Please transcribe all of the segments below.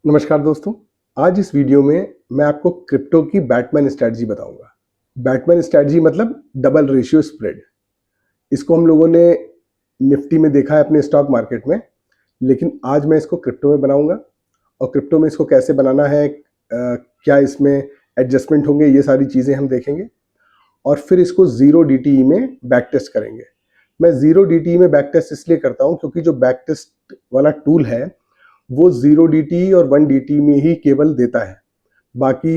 नमस्कार दोस्तों। आज इस वीडियो में मैं आपको क्रिप्टो की बैटमैन स्ट्रैटेजी बताऊंगा। बैटमैन स्ट्रैटेजी मतलब डबल रेशियो स्प्रेड। इसको हम लोगों ने निफ्टी में देखा है अपने स्टॉक मार्केट में, लेकिन आज मैं इसको क्रिप्टो में बनाऊंगा। और क्रिप्टो में इसको कैसे बनाना है, क्या इसमें एडजस्टमेंट होंगे, ये सारी चीज़ें हम देखेंगे। और फिर इसको जीरो DTE में बैक टेस्ट करेंगे। मैं जीरो DTE में बैक टेस्ट इसलिए करता हूँ क्योंकि जो बैक टेस्ट वाला टूल है वो जीरो DTE और वन DTE में ही केवल देता है, बाकी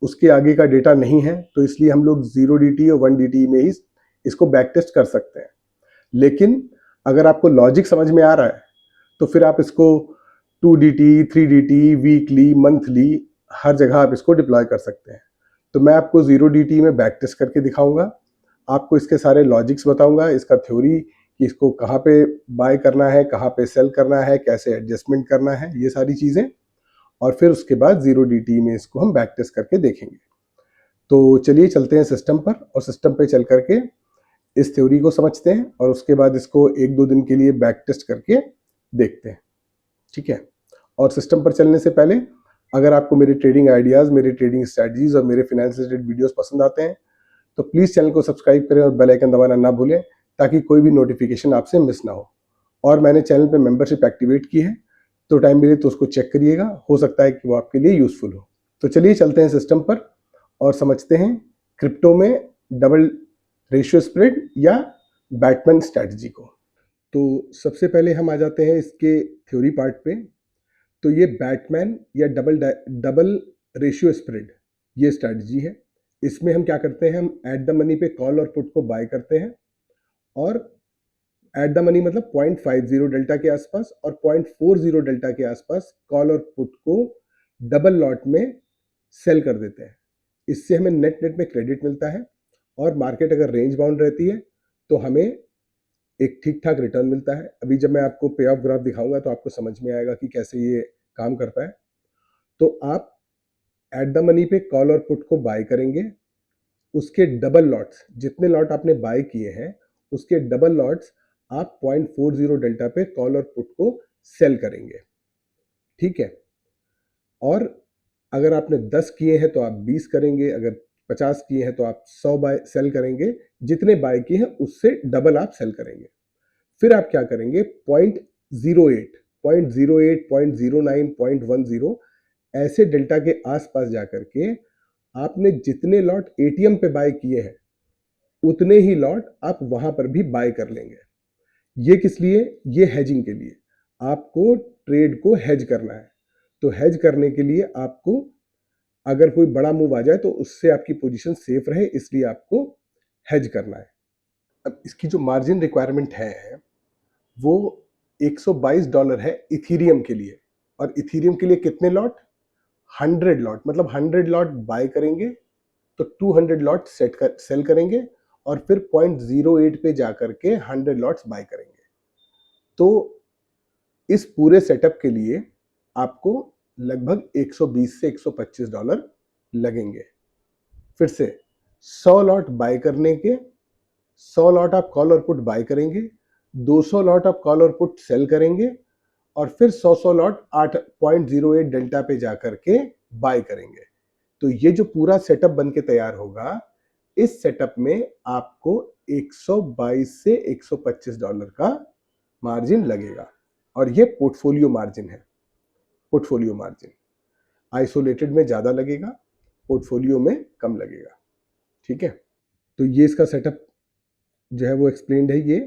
उसके आगे का डेटा नहीं है। तो इसलिए हम लोग जीरो DTE और वन DTE में ही इसको बैक टेस्ट कर सकते हैं। लेकिन अगर आपको लॉजिक समझ में आ रहा है तो फिर आप इसको 2DTE, 3DTE, वीकली, मंथली, हर जगह आप इसको डिप्लॉय कर सकते हैं। तो मैं आपको जीरो DTE में बैक टेस्ट करके दिखाऊंगा, आपको इसके सारे लॉजिक्स बताऊंगा, इसका थ्योरी कि इसको कहाँ पे बाय करना है, कहाँ पे सेल करना है, कैसे एडजस्टमेंट करना है, ये सारी चीज़ें। और फिर उसके बाद जीरो DTE में इसको हम बैक टेस्ट करके देखेंगे। तो चलिए चलते हैं सिस्टम पर, और सिस्टम पे चल करके इस थ्योरी को समझते हैं और उसके बाद इसको एक दो दिन के लिए बैक टेस्ट करके देखते हैं, ठीक है। और सिस्टम पर चलने से पहले अगर आपको मेरे ट्रेडिंग आइडियाज़, मेरे ट्रेडिंग स्ट्रैटेजीज और मेरे फाइनेंस रिलेटेड वीडियोस पसंद आते हैं तो प्लीज़ चैनल को सब्सक्राइब करें और बेल आइकन दबाना ना भूलें, ताकि कोई भी नोटिफिकेशन आपसे मिस ना हो। और मैंने चैनल पे मेंबरशिप एक्टिवेट की है, तो टाइम मिले तो उसको चेक करिएगा, हो सकता है कि वो आपके लिए यूज़फुल हो। तो चलिए चलते हैं सिस्टम पर और समझते हैं क्रिप्टो में डबल रेशियो स्प्रेड या बैटमैन स्ट्रैटेजी को। तो सबसे पहले हम आ जाते हैं इसके थ्योरी पार्ट पे। तो ये बैटमैन या डबल रेशियो स्प्रेड ये स्ट्रैटेजी है। इसमें हम क्या करते हैं, हम एट द मनी पे कॉल और पुट को बाय करते हैं, और एट द मनी मतलब 0.50 डेल्टा के आसपास और 0.40 डेल्टा के आसपास कॉल और पुट को डबल लॉट में सेल कर देते हैं। इससे हमें नेट नेट में क्रेडिट मिलता है, और मार्केट अगर रेंज बाउंड रहती है तो हमें एक ठीक ठाक रिटर्न मिलता है। अभी जब मैं आपको पे ऑफ ग्राफ दिखाऊंगा तो आपको समझ में आएगा कि कैसे ये काम करता है। तो आप एट द मनी पे कॉल और पुट को बाय करेंगे, उसके डबल लॉट्स, जितने लॉट आपने बाय किए हैं उसके डबल लॉट्स आप 0.40 डेल्टा पे कॉल और पुट को सेल करेंगे, ठीक है। और अगर आपने 10 किए हैं तो आप 20 करेंगे, अगर 50 किए हैं तो आप 100 बाय सेल करेंगे, जितने बाय किए हैं उससे डबल आप सेल करेंगे। फिर आप क्या करेंगे, 0.08, 0.08, 0.09, 0.10 ऐसे डेल्टा के आसपास जाकर के आपने जितने लॉट एटीएम पे बाय किए हैं उतने ही लॉट आप वहां पर भी बाय कर लेंगे। ये किस लिए, ये हेजिंग के लिए। आपको ट्रेड को हेज करना है, तो हेज करने के लिए आपको अगर कोई बड़ा मूव आ जाए तो उससे आपकी पोजीशन सेफ रहे, इसलिए आपको हेज करना है। अब इसकी जो मार्जिन रिक्वायरमेंट है वो $122 है इथीरियम के लिए। और इथीरियम के लिए कितने लॉट, 100 लॉट। मतलब 100 लॉट बाय करेंगे तो 200 लॉट सेल करेंगे, और फिर 0.08 पे जाकर के 100 लॉट्स बाय करेंगे। तो इस पूरे सेटअप के लिए आपको लगभग 120 से $125 लगेंगे। फिर से 100 लॉट बाय करने के, 100 लॉट आप कॉल और पुट बाय करेंगे, 200 लॉट आप कॉल और पुट सेल करेंगे, और फिर 100 लॉट 8.08 डेल्टा पे जाकर के बाय करेंगे। तो ये जो पूरा सेटअप बन के तैयार होगा, इस सेटअप में आपको 122 से $125 का मार्जिन लगेगा। और ये पोर्टफोलियो मार्जिन है। पोर्टफोलियो मार्जिन आइसोलेटेड में ज़्यादा लगेगा, पोर्टफोलियो में कम लगेगा, ठीक है। तो ये इसका सेटअप जो है वो एक्सप्लेन्ड है, ये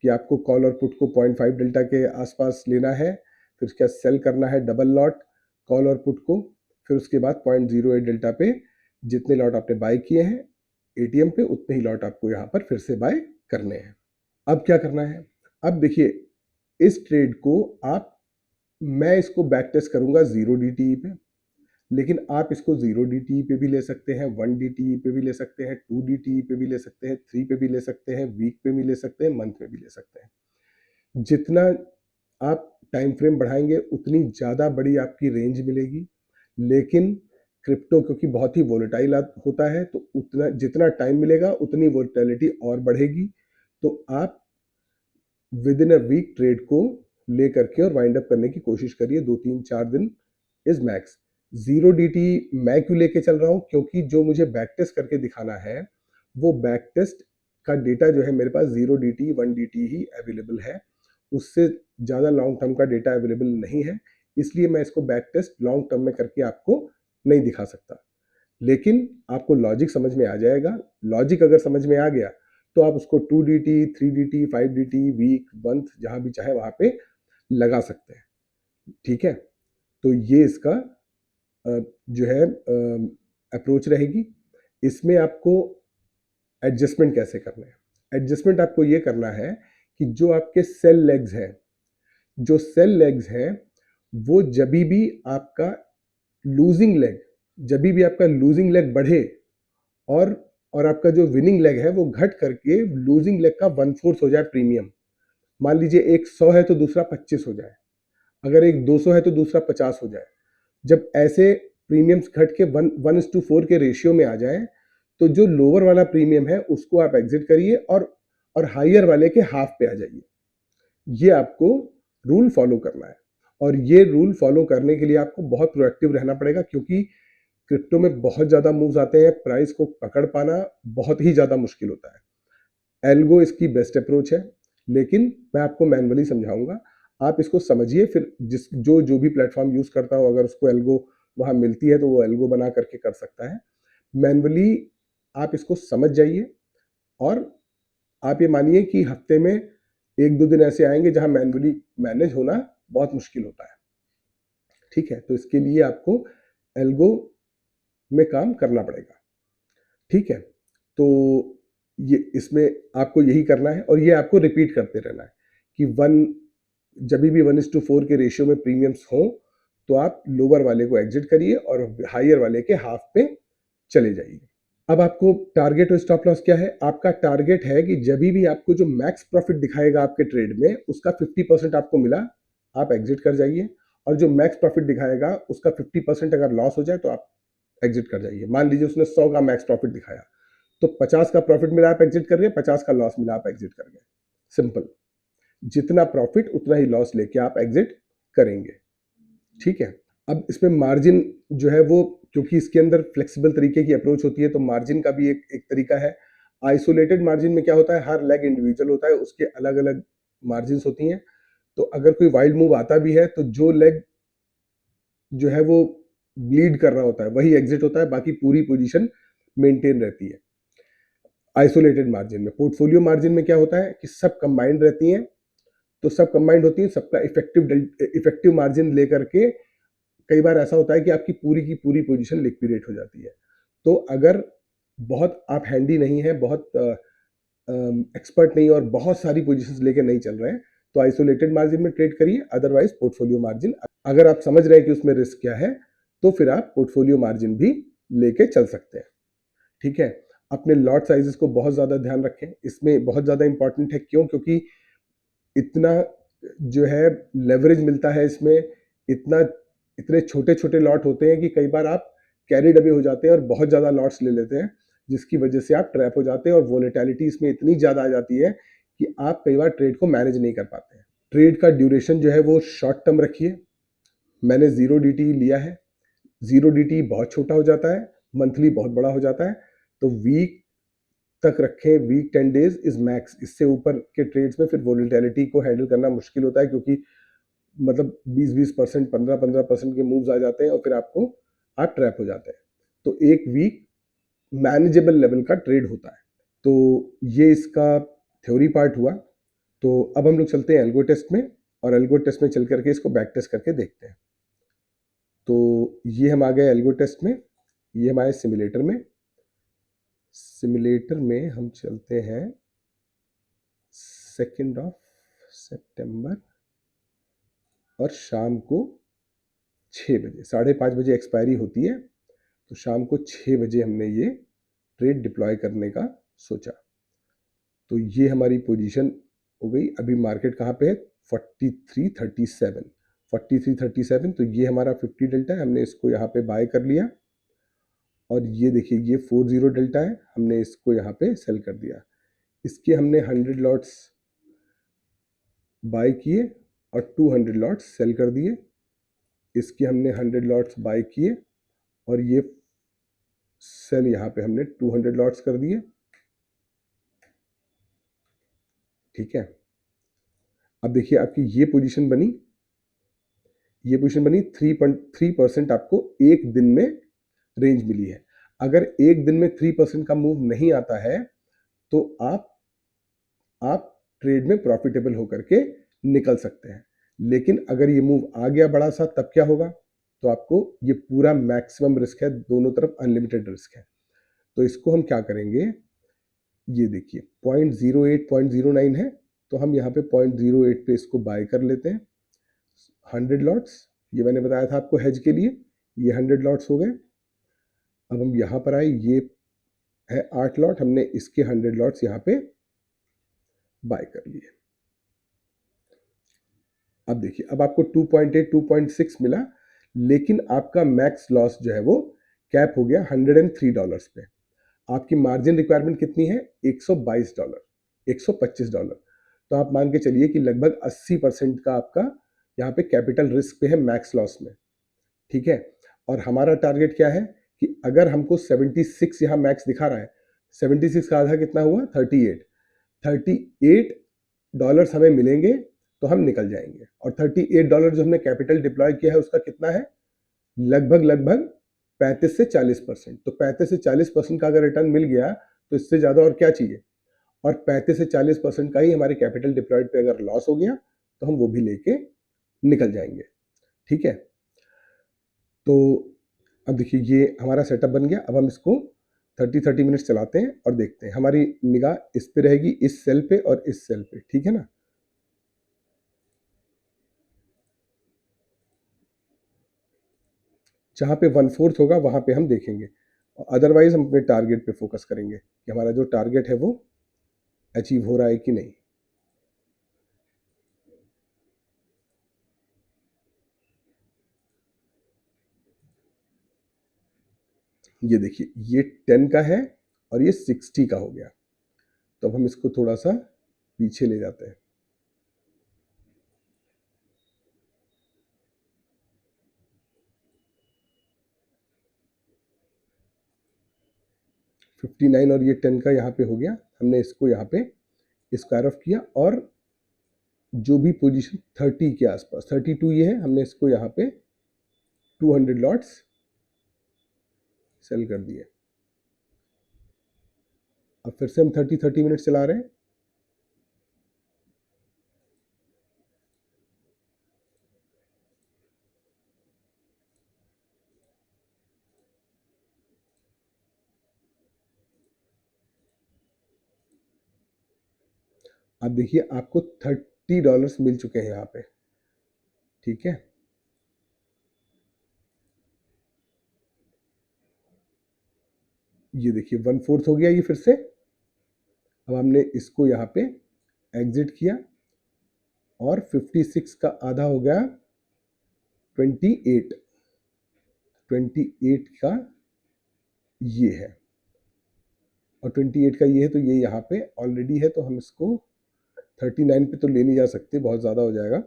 कि आपको कॉल और पुट को 0.5 डेल्टा के आसपास लेना है, फिर उसके बाद सेल करना है डबल लॉट कॉल और पुट को, फिर उसके बाद 0.08 डेल्टा पे जितने लॉट आपने बाय किए हैं एटीएम पे उतने ही लॉट आपको यहाँ पर फिर से बाय करने हैं। अब क्या करना है, अब देखिए इस ट्रेड को मैं इसको बैक टेस्ट करूंगा जीरो DTE पे, लेकिन आप इसको जीरो DTE पे भी ले सकते हैं, 1 DTE पे भी ले सकते हैं, 2 DTE पे भी ले सकते हैं, 3 पे भी ले सकते हैं, वीक पे भी ले सकते हैं, मंथ पे भी ले सकते हैं। जितना आप टाइम फ्रेम बढ़ाएंगे उतनी ज़्यादा बड़ी आपकी रेंज मिलेगी। लेकिन क्रिप्टो क्योंकि बहुत ही वोलेटाइल होता है, तो उतना जितना टाइम मिलेगा उतनी वोलेटिलिटी और बढ़ेगी। तो आप within a week trade को ले करके और वाइंड अप करने की कोशिश करिए, 2 3 4 दिन इज मैक्स। 0 DT मैं क्यों लेके चल रहा हूँ, क्योंकि जो मुझे बैक टेस्ट करके दिखाना है वो बैक टेस्ट का डेटा जो है मेरे पास 0 DT 1 DT ही अवेलेबल है, उससे ज़्यादा लॉन्ग टर्म का डेटा अवेलेबल नहीं है, इसलिए मैं इसको बैक टेस्ट लॉन्ग टर्म में करके आपको नहीं दिखा सकता। लेकिन आपको लॉजिक समझ में आ जाएगा। लॉजिक अगर समझ में आ गया तो आप उसको 2 DT 3 DT 5 DT week month जहां भी चाहे वहां पे लगा सकते हैं। ठीक है, तो ये इसका जो है अप्रोच रहेगी। इसमें आपको एडजस्टमेंट कैसे करना है? एडजस्टमेंट आपको ये करना है कि जो आपके सेल लेग्स हैं, जो सेल लेग्स हैं वो जभी भी आपका लूजिंग लेग, जभी भी आपका लूजिंग लेग बढ़े और आपका जो विनिंग लेग है वो घट करके लूजिंग लेग का 1/4 हो जाए प्रीमियम। मान लीजिए एक 100 है तो दूसरा 25 हो जाए, अगर एक 200 है तो दूसरा 50 हो जाए। जब ऐसे प्रीमियम्स घट के 1:4 के रेशियो में आ जाए तो जो लोअर वाला प्रीमियम है उसको आप एग्जिट करिए और हायर वाले के हाफ पे आ जाइए। ये आपको रूल फॉलो करना है, और ये रूल फॉलो करने के लिए आपको बहुत प्रोएक्टिव रहना पड़ेगा, क्योंकि क्रिप्टो में बहुत ज़्यादा मूव्स आते हैं, प्राइस को पकड़ पाना बहुत ही ज़्यादा मुश्किल होता है। एल्गो इसकी बेस्ट अप्रोच है, लेकिन मैं आपको मैनुअली समझाऊंगा, आप इसको समझिए, फिर जो भी प्लेटफॉर्म यूज़ करता हो अगर उसको एल्गो वहाँ मिलती है तो वो एल्गो बना करके कर सकता है। मैनुअली आप इसको समझ जाइए, और आप ये मानिए कि हफ्ते में 1-2 दिन ऐसे आएंगे जहां मैनुअली मैनेज होना बहुत मुश्किल होता है। ठीक है, तो इसके लिए आपको एल्गो में काम करना पड़ेगा। ठीक है, तो ये इसमें आपको यही करना है, और ये आपको रिपीट करते रहना है कि जब भी 1:4 के रेशियो में प्रीमियम्स हो तो आप लोअर वाले को एग्जिट करिए और हायर वाले के हाफ पे चले जाइए। अब आपको टारगेट और स्टॉप लॉस क्या है? आपका टारगेट है कि जब भी आपको जो मैक्स प्रॉफिट दिखाएगा आपके ट्रेड में उसका 50% आपको मिला, आप एग्जिट कर जाइए, और जो मैक्स प्रॉफिट दिखाएगा उसका 50% अगर लॉस हो जाए तो आप एग्जिट कर जाइए। मान लीजिए उसने 100 का मैक्स प्रॉफिट दिखाया तो 50 का प्रॉफिट मिला आप एग्जिट कर गए, 50 का लॉस मिला आप एग्जिट कर गए। सिंपल, जितना प्रॉफिट उतना ही लॉस लेके आप एग्जिट करेंगे। ठीक है, अब इसमें मार्जिन जो है वो, क्योंकि इसके अंदर फ्लेक्सिबल तरीके की अप्रोच होती है तो मार्जिन का भी एक तरीका है। आइसोलेटेड मार्जिन में क्या होता है, हर लेग इंडिविजुअल होता है, उसके अलग अलग मार्जिन होती हैं। तो अगर कोई वाइल्ड मूव आता भी है तो जो लेग जो है वो ब्लीड कर रहा होता है वही एग्जिट होता है, बाकी पूरी पोजीशन मेंटेन रहती है आइसोलेटेड मार्जिन में। पोर्टफोलियो मार्जिन में क्या होता है कि सब कंबाइंड रहती हैं, तो सब कंबाइंड होती हैं, सबका इफेक्टिव मार्जिन लेकर के कई बार ऐसा होता है कि आपकी पूरी की पूरी पोजीशन लिक्विडेट हो जाती है। तो अगर बहुत आप हैंडी नहीं है, बहुत एक्सपर्ट नहीं और बहुत सारी पोजीशंस लेके नहीं चल रहे हैं तो आइसोलेटेड मार्जिन में ट्रेड करिए, अदरवाइज पोर्टफोलियो मार्जिन, अगर आप समझ रहे हैं कि उसमें रिस्क क्या है तो फिर आप पोर्टफोलियो मार्जिन भी लेके चल सकते हैं। ठीक है, अपने लॉट साइजेस को बहुत ज़्यादा ध्यान रखें, इसमें बहुत ज़्यादा इंपॉर्टेंट है। क्यों? क्योंकि इतना जो है लेवरेज मिलता है इसमें, इतना इतने छोटे छोटे लॉट होते हैं कि कई बार आप कैरिड अवे हो जाते हैं और बहुत ज़्यादा लॉट्स ले लेते हैं, जिसकी वजह से आप ट्रैप हो जाते हैं और वोलेटिलिटी इसमें इतनी ज़्यादा आ जाती है कि आप कई बार ट्रेड को मैनेज नहीं कर पाते हैं। ट्रेड का ड्यूरेशन जो है वो शॉर्ट टर्म रखिए। मैंने 0 DT लिया है, 0 DT बहुत छोटा हो जाता है, मंथली बहुत बड़ा हो जाता है, तो वीक तक रखें, वीक 10 डेज इज मैक्स। इससे ऊपर के ट्रेड्स में फिर वोलेटिलिटी को हैंडल करना मुश्किल होता है, क्योंकि मतलब 20% 15% के मूव्स आ जाते हैं और फिर आप ट्रैप हो जाते हैं। तो एक वीक मैनेजेबल लेवल का ट्रेड होता है। तो ये इसका थ्योरी पार्ट हुआ। तो अब हम लोग चलते हैं एल्गो टेस्ट में, और एल्गो टेस्ट में चल करके इसको बैक टेस्ट करके देखते हैं। तो ये हम आ गए एल्गो टेस्ट में, ये हमारे सिमुलेटर में। सिमुलेटर में हम चलते हैं 2 सितंबर और शाम को 6 बजे, 5:30 बजे एक्सपायरी होती है, तो शाम को 6 बजे हमने ये ट्रेड डिप्लॉय करने का सोचा। तो ये हमारी पोजीशन हो गई। अभी मार्केट कहाँ पे है? 4337, 4337। तो ये हमारा 50 डेल्टा है, हमने इसको यहाँ पे बाय कर लिया, और ये देखिए ये 40 डेल्टा है, हमने इसको यहाँ पे सेल कर दिया। इसके हमने 100 लॉट्स बाय किए और 200 लॉट्स सेल कर दिए। इसके हमने 100 लॉट्स बाय किए और ये सेल यहाँ पे हमने 200 लॉट्स कर दिए, ठीक है। अब देखिए आपकी ये पोजीशन बनी, 3.3% आपको एक दिन में रेंज मिली है। अगर एक दिन में 3% का मूव नहीं आता है तो आप ट्रेड में प्रॉफिटेबल होकर के निकल सकते हैं। लेकिन अगर ये मूव आ गया बड़ा सा, तब क्या होगा? तो आपको ये पूरा मैक्सिमम रिस्क है, दोनों तरफ अनलिमिटेड रिस्क है। तो इसको हम क्या करेंगे, ये देखिए 0.08 0.09 है, तो हम यहाँ पे 0.08 पे इसको बाय कर लेते हैं 100 लॉट्स। ये मैंने बताया था आपको हेज के लिए, ये 100 लॉट्स हो गए। अब हम यहाँ पर आए, ये है 8 लॉट, हमने इसके 100 लॉट्स यहाँ पे बाय कर लिए। अब देखिए, अब आपको 2.8 2.6 मिला, लेकिन आपका मैक्स लॉस जो है वो कैप हो गया $103 पे। आपकी मार्जिन रिक्वायरमेंट कितनी है? $122, $125। तो आप मान के चलिए कि लगभग 80% का आपका यहाँ पे कैपिटल रिस्क पे है मैक्स लॉस में, ठीक है। और हमारा टारगेट क्या है कि अगर हमको 76 यहाँ मैक्स दिखा रहा है, 76 का आधा कितना हुआ? 38 डॉलर्स हमें मिलेंगे तो हम निकल जाएंगे। और $38 जो हमने कैपिटल डिप्लॉय किया है उसका कितना है? लगभग 35 से 40%। तो 35 से 40% का अगर रिटर्न मिल गया तो इससे ज़्यादा और क्या चाहिए? और 35 से 40% का ही हमारे कैपिटल डिप्लॉयड पे अगर लॉस हो गया तो हम वो भी लेके निकल जाएंगे, ठीक है। तो अब देखिए ये हमारा सेटअप बन गया। अब हम इसको 30 मिनट्स चलाते हैं और देखते हैं। हमारी निगाह इस पे रहेगी, इस सेल पे और इस सेल पे, ठीक है ना। जहाँ पे 1/4 होगा वहाँ पे हम देखेंगे, अदरवाइज हम अपने टारगेट पे फोकस करेंगे कि हमारा जो टारगेट है वो अचीव हो रहा है कि नहीं। ये देखिए ये 10 का है और ये 60 का हो गया। तो अब हम इसको थोड़ा सा पीछे ले जाते हैं। $59 और ये 10 का यहाँ पे हो गया। हमने इसको यहाँ पे स्क्वायर ऑफ किया और जो भी पोजीशन 30 के आसपास, 32 ये है, हमने इसको यहाँ पे 200 लॉट्स सेल कर दिए। अब फिर से हम 30 मिनट चला रहे हैं। अब देखिए आपको $30 मिल चुके हैं यहाँ पे, ठीक है। ये देखिए 1/4 हो गया ये फिर से। अब हमने इसको यहाँ पे एग्जिट किया और 56 का आधा हो गया 28, 28 का ये है और 28 का ये है, तो ये यहाँ पे ऑलरेडी है, तो हम इसको 39 पे तो ले नहीं जा सकते, बहुत ज़्यादा हो जाएगा।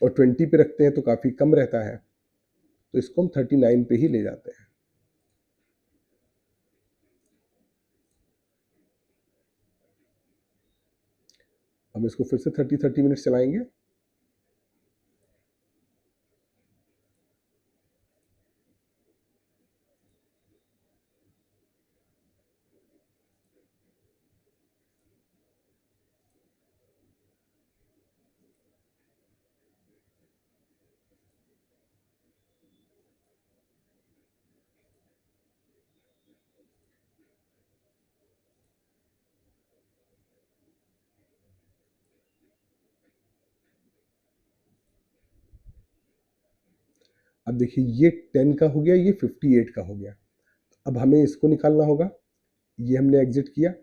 और 20 पे रखते हैं तो काफ़ी कम रहता है, तो इसको हम 39 पे ही ले जाते हैं। हम इसको फिर से 30 मिनट चलाएंगे। अब देखिए ये 10 का हो गया, ये 58 का हो गया। अब हमें इसको निकालना होगा। ये हमने एग्जिट किया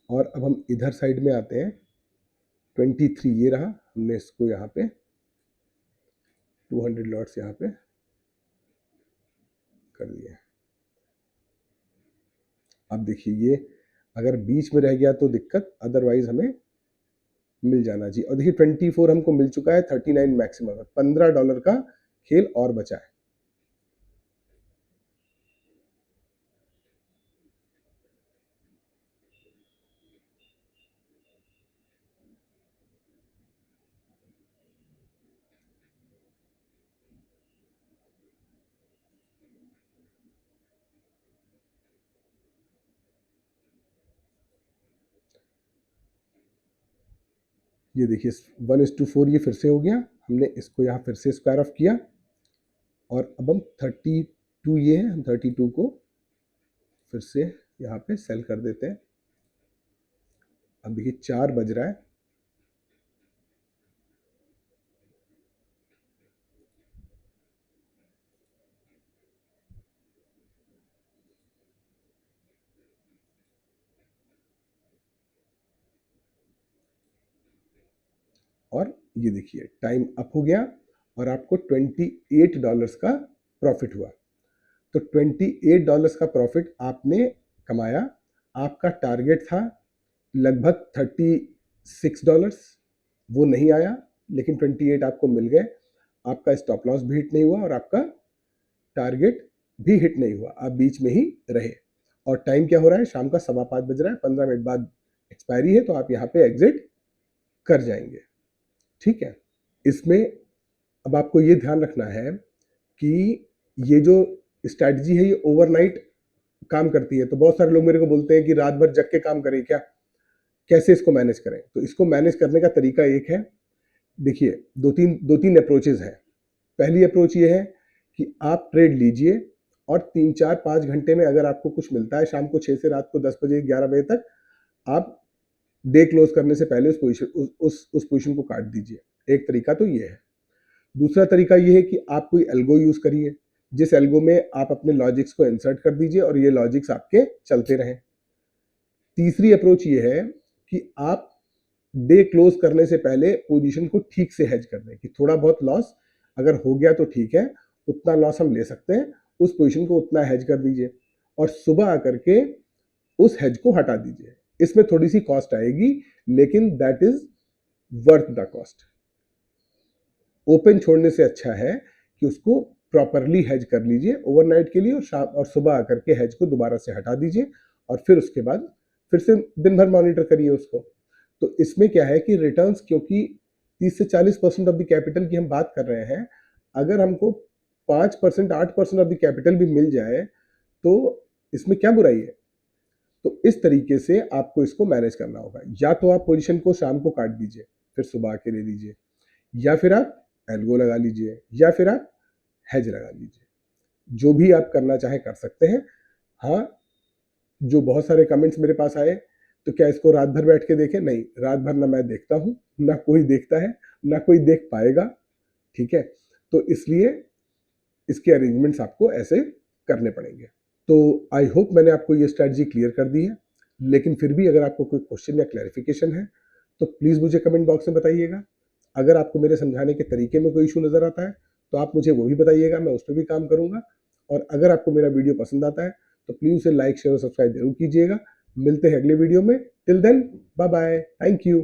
और अब हम इधर साइड में आते हैं। 23 ये रहा, हमने इसको यहाँ पे 200 लॉट्स यहाँ पे कर दिए। अब देखिए ये अगर बीच में रह गया तो दिक्कत, अदरवाइज हमें मिल जाना चाहिए। और देखिए 24 हमको मिल चुका है, 39 मैक्सिमम है, $15 का खेल और बचा है। ये देखिए 1:4 ये फिर से हो गया, हमने इसको यहाँ फिर से स्क्वायर ऑफ किया और अब हम 32 ये है, हम 32 को फिर से यहाँ पे सेल कर देते हैं। अब देखिए 4 बज रहा है, और ये देखिए टाइम अप हो गया और आपको $28 का प्रॉफिट हुआ। तो $28 का प्रॉफिट आपने कमाया। आपका टारगेट था लगभग $36, वो नहीं आया, लेकिन 28 आपको मिल गए। आपका स्टॉप लॉस भी हिट नहीं हुआ और आपका टारगेट भी हिट नहीं हुआ, आप बीच में ही रहे। और टाइम क्या हो रहा है, शाम का 5:15 बज रहा है, 15 मिनट बाद एक्सपायरी है, तो आप यहाँ पे एग्जिट कर जाएंगे। ठीक है, इसमें अब आपको ये ध्यान रखना है कि ये जो स्ट्रैटेजी है ये ओवरनाइट काम करती है। तो बहुत सारे लोग मेरे को बोलते हैं कि रात भर जग के काम करें क्या, कैसे इसको मैनेज करें। तो इसको मैनेज करने का तरीका एक है, देखिए दो तीन अप्रोचेज हैं। पहली अप्रोच ये है कि आप ट्रेड लीजिए और 3-4-5 घंटे में अगर आपको कुछ मिलता है, शाम को 6 से रात को 10 बजे 11 बजे तक आप डे क्लोज करने से पहले उस पोजीशन को काट दीजिए। एक तरीका तो ये है। दूसरा तरीका ये है कि आप कोई एल्गो यूज करिए, जिस एल्गो में आप अपने लॉजिक्स को इंसर्ट कर दीजिए और ये लॉजिक्स आपके चलते रहें। तीसरी अप्रोच ये है कि आप डे क्लोज करने से पहले पोजीशन को ठीक से हेज कर दें, कि थोड़ा बहुत लॉस अगर हो गया तो ठीक है, उतना लॉस हम ले सकते हैं, उस पोजीशन को उतना हेज कर दीजिए और सुबह आकर के उस हेज को हटा दीजिए। इसमें थोड़ी सी कॉस्ट आएगी, लेकिन that is worth the cost. Open छोड़ने से अच्छा है कि उसको प्रॉपरली हेज कर लीजिए ओवरनाइट के लिए, और शाम और सुबह आकर के हेज को दोबारा से हटा दीजिए और फिर उसके बाद फिर से दिन भर मॉनिटर करिए उसको। तो इसमें क्या है कि रिटर्न्स, क्योंकि 30 से 40% ऑफ द कैपिटल की हम बात कर रहे हैं, अगर हमको 5% 8% ऑफ द कैपिटल भी मिल जाए तो इसमें क्या बुराई है। तो इस तरीके से आपको इसको मैनेज करना होगा। या तो आप पोजीशन को शाम को काट दीजिए, फिर सुबह आके ले लीजिए, या फिर आप एल्गो लगा लीजिए, या फिर आप हेज लगा लीजिए। जो भी आप करना चाहे कर सकते हैं। हाँ, जो बहुत सारे कमेंट्स मेरे पास आए, तो क्या इसको रात भर बैठ के देखें? नहीं, रात भर ना मैं देखता हूँ, ना कोई देखता है, ना कोई देख पाएगा। ठीक है, तो इसलिए इसके अरेंजमेंट्स आपको ऐसे करने पड़ेंगे। तो आई होप मैंने आपको ये स्ट्रैटेजी क्लियर कर दी है, लेकिन फिर भी अगर आपको कोई क्वेश्चन या क्लैरिफिकेशन है तो प्लीज़ मुझे कमेंट बॉक्स में बताइएगा। अगर आपको मेरे समझाने के तरीके में कोई इशू नज़र आता है तो आप मुझे वो भी बताइएगा, मैं उस पर भी काम करूँगा। और अगर आपको मेरा वीडियो पसंद आता है तो प्लीज़ उसे लाइक शेयर और सब्सक्राइब जरूर कीजिएगा। मिलते हैं अगले वीडियो में। Till then, bye bye, thank you.